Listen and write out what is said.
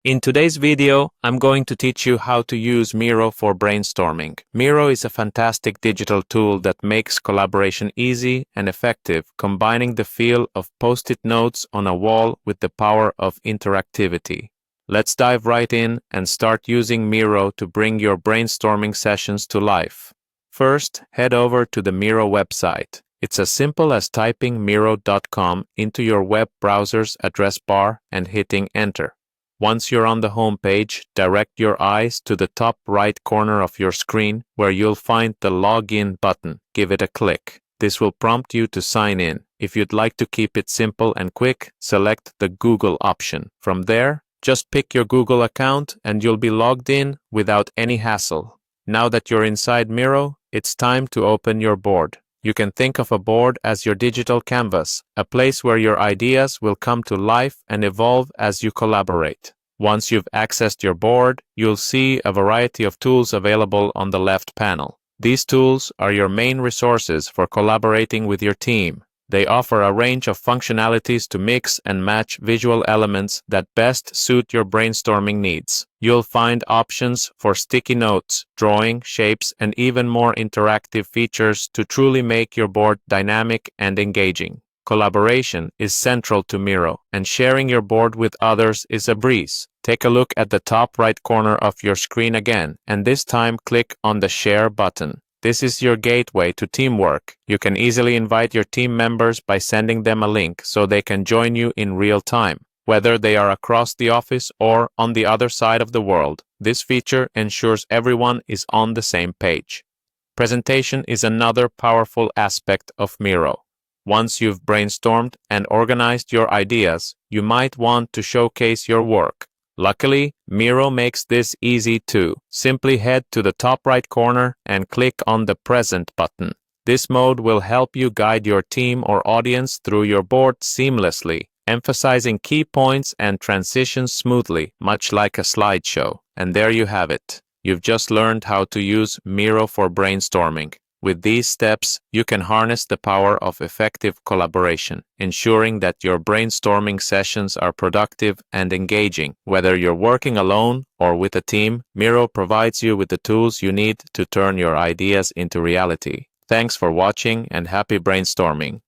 In today's video, I'm going to teach you how to use Miro for brainstorming. Miro is a fantastic digital tool that makes collaboration easy and effective, combining the feel of post-it notes on a wall with the power of interactivity. Let's dive right in and start using Miro to bring your brainstorming sessions to life. First, head over to the Miro website. It's as simple as typing miro.com into your web browser's address bar and hitting enter. Once you're on the home page, direct your eyes to the top right corner of your screen where you'll find the Login button. Give it a click. This will prompt you to sign in. If you'd like to keep it simple and quick, select the Google option. From there, just pick your Google account and you'll be logged in without any hassle. Now that you're inside Miro, it's time to open your board. You can think of a board as your digital canvas, a place where your ideas will come to life and evolve as you collaborate. Once you've accessed your board, you'll see a variety of tools available on the left panel. These tools are your main resources for collaborating with your team. They offer a range of functionalities to mix and match visual elements that best suit your brainstorming needs. You'll find options for sticky notes, drawing, shapes, and even more interactive features to truly make your board dynamic and engaging. Collaboration is central to Miro, and sharing your board with others is a breeze. Take a look at the top right corner of your screen again, and this time click on the Share button. This is your gateway to teamwork. You can easily invite your team members by sending them a link so they can join you in real time, whether they are across the office or on the other side of the world. This feature ensures everyone is on the same page. Presentation is another powerful aspect of Miro. Once you've brainstormed and organized your ideas, you might want to showcase your work. Luckily, Miro makes this easy too. Simply head to the top right corner and click on the Present button. This mode will help you guide your team or audience through your board seamlessly, emphasizing key points and transitions smoothly, much like a slideshow. And there you have it. You've just learned how to use Miro for brainstorming. With these steps, you can harness the power of effective collaboration, ensuring that your brainstorming sessions are productive and engaging. Whether you're working alone or with a team, Miro provides you with the tools you need to turn your ideas into reality. Thanks for watching and happy brainstorming.